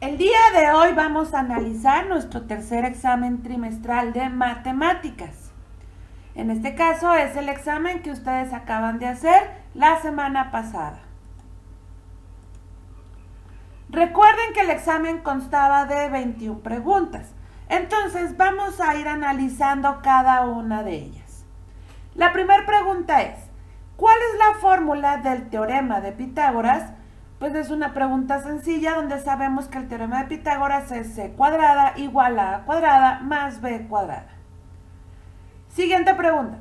El día de hoy vamos a analizar nuestro tercer examen trimestral de matemáticas. En este caso es el examen que ustedes acaban de hacer la semana pasada. Recuerden que el examen constaba de 21 preguntas. Entonces vamos a ir analizando cada una de ellas. La primera pregunta es, ¿cuál es la fórmula del teorema de Pitágoras? Pues es una pregunta sencilla donde sabemos que el teorema de Pitágoras es c cuadrada igual a cuadrada más b cuadrada. Siguiente pregunta.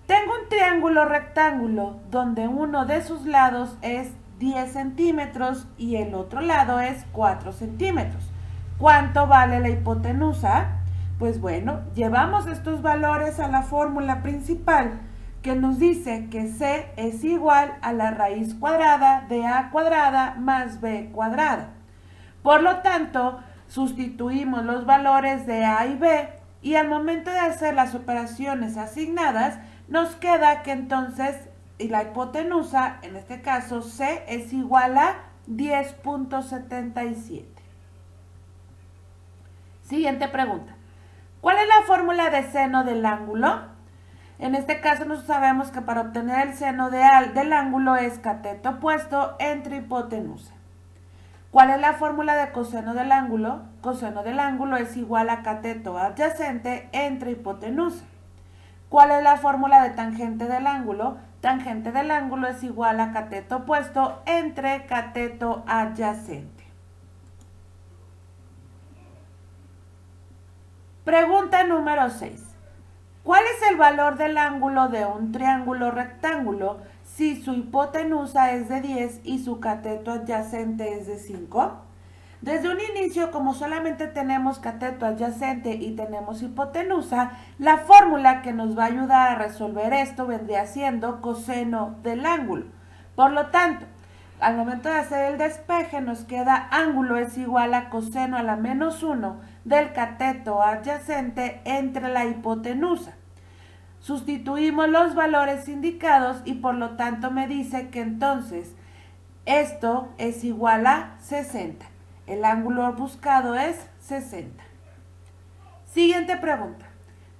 Tengo un triángulo rectángulo donde uno de sus lados es 10 centímetros y el otro lado es 4 centímetros. ¿Cuánto vale la hipotenusa? Pues bueno, llevamos estos valores a la fórmula principal que nos dice que c es igual a la raíz cuadrada de a cuadrada más b cuadrada. Por lo tanto, sustituimos los valores de a y b y al momento de hacer las operaciones asignadas, nos queda que entonces la hipotenusa, en este caso c, es igual a 10.77. Siguiente pregunta. ¿Cuál es la fórmula de seno del ángulo? En este caso nosotros sabemos que para obtener el seno del ángulo es cateto opuesto entre hipotenusa. ¿Cuál es la fórmula de coseno del ángulo? Coseno del ángulo es igual a cateto adyacente entre hipotenusa. ¿Cuál es la fórmula de tangente del ángulo? Tangente del ángulo es igual a cateto opuesto entre cateto adyacente. Pregunta número 6. ¿Cuál es el valor del ángulo de un triángulo rectángulo si su hipotenusa es de 10 y su cateto adyacente es de 5? Desde un inicio, como solamente tenemos cateto adyacente y tenemos hipotenusa, la fórmula que nos va a ayudar a resolver esto vendría siendo coseno del ángulo. Por lo tanto, al momento de hacer el despeje nos queda ángulo es igual a coseno a la menos 1 del cateto adyacente entre la hipotenusa. Sustituimos los valores indicados y por lo tanto me dice que entonces esto es igual a 60. El ángulo buscado es 60. Siguiente pregunta.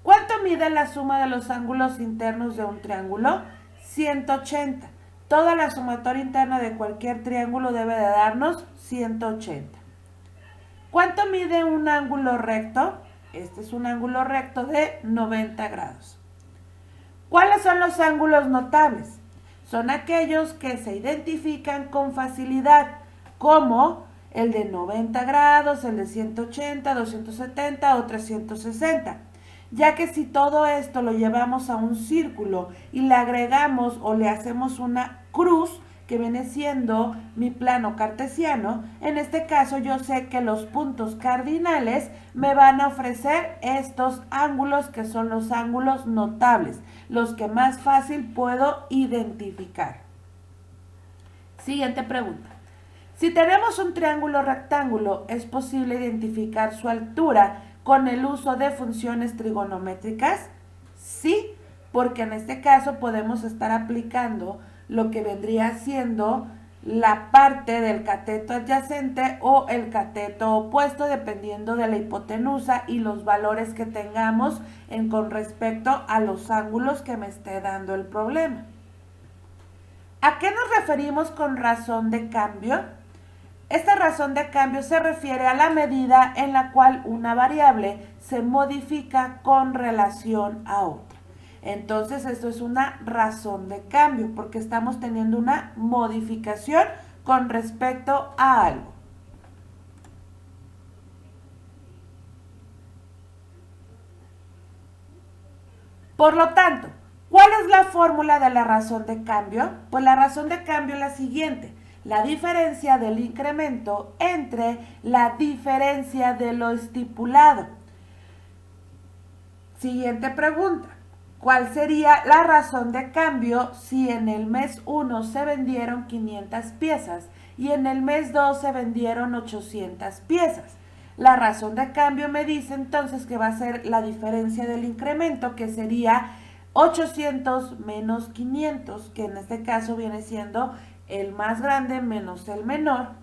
¿Cuánto mide la suma de los ángulos internos de un triángulo? 180. Toda la sumatoria interna de cualquier triángulo debe de darnos 180. ¿Cuánto mide un ángulo recto? Este es un ángulo recto de 90 grados. ¿Cuáles son los ángulos notables? Son aquellos que se identifican con facilidad, como el de 90 grados, el de 180, 270 o 360. Ya que si todo esto lo llevamos a un círculo y le agregamos o le hacemos una cruz, que viene siendo mi plano cartesiano, en este caso yo sé que los puntos cardinales me van a ofrecer estos ángulos que son los ángulos notables, los que más fácil puedo identificar. Siguiente pregunta. Si tenemos un triángulo rectángulo, ¿es posible identificar su altura con el uso de funciones trigonométricas? Sí, porque en este caso podemos estar aplicando lo que vendría siendo la parte del cateto adyacente o el cateto opuesto dependiendo de la hipotenusa y los valores que tengamos con respecto a los ángulos que me esté dando el problema. ¿A qué nos referimos con razón de cambio? Esta razón de cambio se refiere a la medida en la cual una variable se modifica con relación a otra. Entonces esto es una razón de cambio porque estamos teniendo una modificación con respecto a algo. Por lo tanto, ¿cuál es la fórmula de la razón de cambio? Pues la razón de cambio es la siguiente: la diferencia del incremento entre la diferencia de lo estipulado. Siguiente pregunta. ¿Cuál sería la razón de cambio si en el mes 1 se vendieron 500 piezas y en el mes 2 se vendieron 800 piezas? La razón de cambio me dice entonces que va a ser la diferencia del incremento, que sería 800 menos 500, que en este caso viene siendo el más grande menos el menor.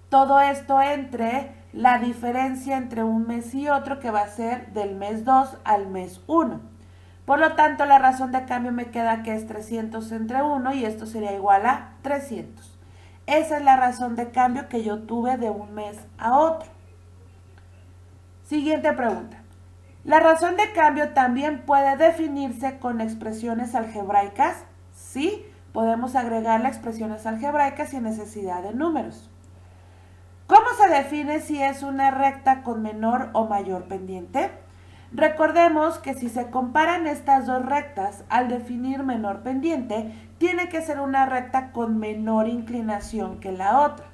Todo esto entre la diferencia entre un mes y otro, que va a ser del mes 2 al mes 1. Por lo tanto, la razón de cambio me queda que es 300 entre 1 y esto sería igual a 300. Esa es la razón de cambio que yo tuve de un mes a otro. Siguiente pregunta. ¿La razón de cambio también puede definirse con expresiones algebraicas? Sí, podemos agregarle expresiones algebraicas sin necesidad de números. ¿Cómo se define si es una recta con menor o mayor pendiente? Recordemos que si se comparan estas dos rectas, al definir menor pendiente, tiene que ser una recta con menor inclinación que la otra.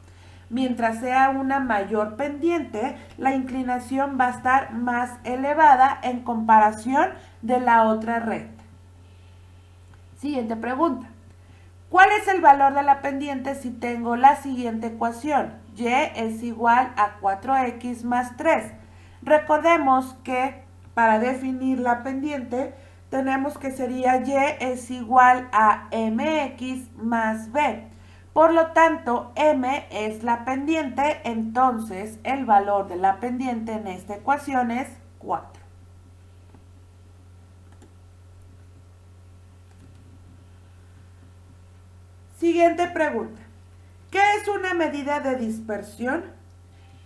Mientras sea una mayor pendiente, la inclinación va a estar más elevada en comparación de la otra recta. Siguiente pregunta. ¿Cuál es el valor de la pendiente si tengo la siguiente ecuación? Y es igual a 4x más 3. Recordemos que para definir la pendiente tenemos que sería y es igual a mx más b. Por lo tanto, m es la pendiente, entonces el valor de la pendiente en esta ecuación es 4. Siguiente pregunta. ¿Qué es una medida de dispersión?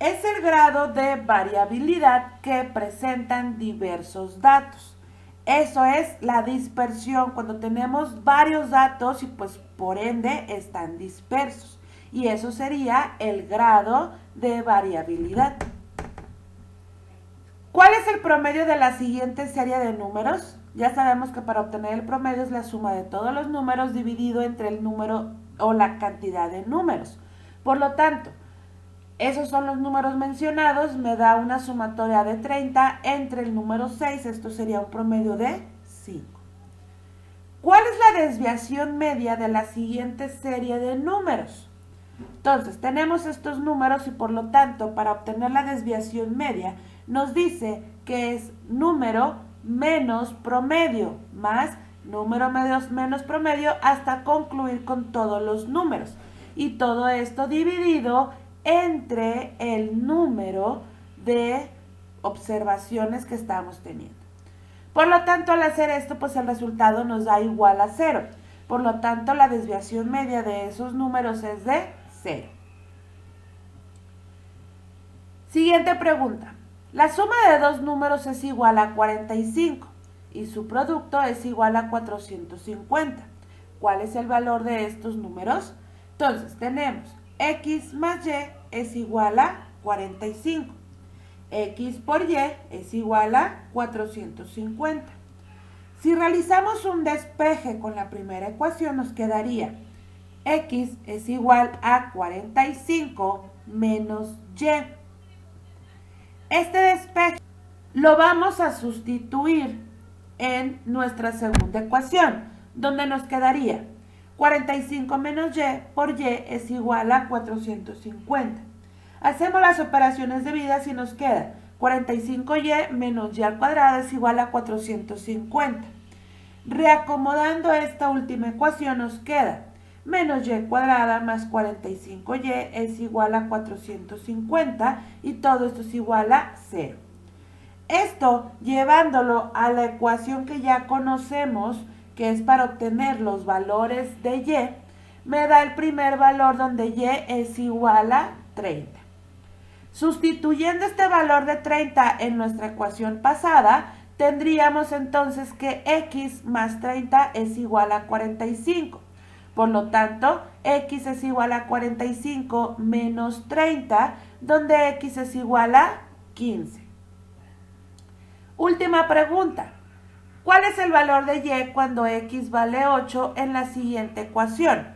Es el grado de variabilidad que presentan diversos datos. Eso es la dispersión, cuando tenemos varios datos y pues por ende están dispersos. Y eso sería el grado de variabilidad. ¿Cuál es el promedio de la siguiente serie de números? Ya sabemos que para obtener el promedio es la suma de todos los números dividido entre el número o la cantidad de números. Por lo tanto, esos son los números mencionados, me da una sumatoria de 30 entre el número 6, esto sería un promedio de 5. ¿Cuál es la desviación media de la siguiente serie de números? Entonces, tenemos estos números y por lo tanto, para obtener la desviación media, nos dice que es número menos promedio, más número menos promedio hasta concluir con todos los números. Y todo esto dividido entre el número de observaciones que estamos teniendo. Por lo tanto, al hacer esto, pues el resultado nos da igual a 0. Por lo tanto, la desviación media de esos números es de 0. Siguiente pregunta. La suma de dos números es igual a 45 y su producto es igual a 450. ¿Cuál es el valor de estos números? Entonces, tenemos x más y es igual a 45. X por y es igual a 450. Si realizamos un despeje con la primera ecuación, nos quedaría x es igual a 45 menos y. Este despeje lo vamos a sustituir en nuestra segunda ecuación, donde nos quedaría 45 menos y por y es igual a 450. Hacemos las operaciones debidas y nos queda 45y menos y al cuadrado es igual a 450. Reacomodando esta última ecuación nos queda menos y cuadrada más 45y es igual a 450 y todo esto es igual a 0. Esto llevándolo a la ecuación que ya conocemos, que es para obtener los valores de y, me da el primer valor donde y es igual a 30. Sustituyendo este valor de 30 en nuestra ecuación pasada, tendríamos entonces que x más 30 es igual a 45. Por lo tanto, x es igual a 45 menos 30, donde x es igual a 15. Última pregunta. ¿Cuál es el valor de y cuando x vale 8 en la siguiente ecuación?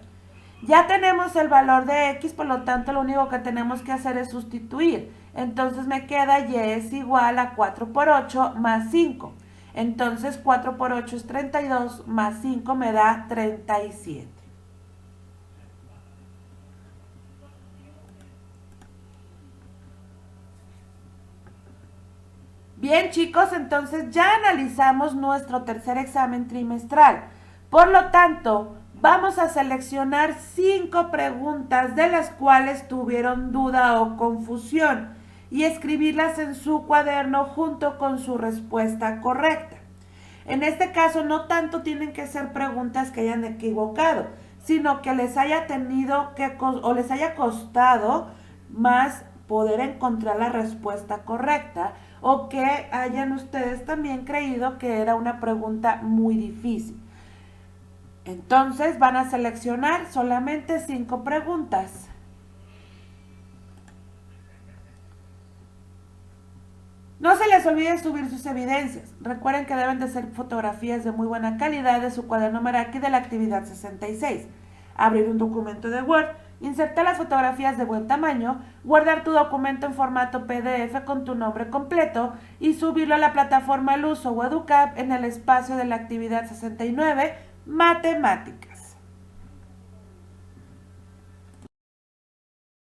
Ya tenemos el valor de x, por lo tanto lo único que tenemos que hacer es sustituir. Entonces me queda y es igual a 4 por 8 más 5. Entonces 4 por 8 es 32 más 5 me da 37. Bien, chicos, entonces ya analizamos nuestro tercer examen trimestral. Por lo tanto, vamos a seleccionar 5 preguntas de las cuales tuvieron duda o confusión. y escribirlas en su cuaderno junto con su respuesta correcta. En este caso, no tanto tienen que ser preguntas que hayan equivocado, sino que les haya tenido que o les haya costado más poder encontrar la respuesta correcta, o que hayan ustedes también creído que era una pregunta muy difícil. Entonces van a seleccionar solamente 5 preguntas. No se les olvide subir sus evidencias. Recuerden que deben de ser fotografías de muy buena calidad de su cuaderno Meraki de la actividad 66. Abrir un documento de Word, insertar las fotografías de buen tamaño, guardar tu documento en formato PDF con tu nombre completo y subirlo a la plataforma Luso o Educap en el espacio de la actividad 69, Matemática.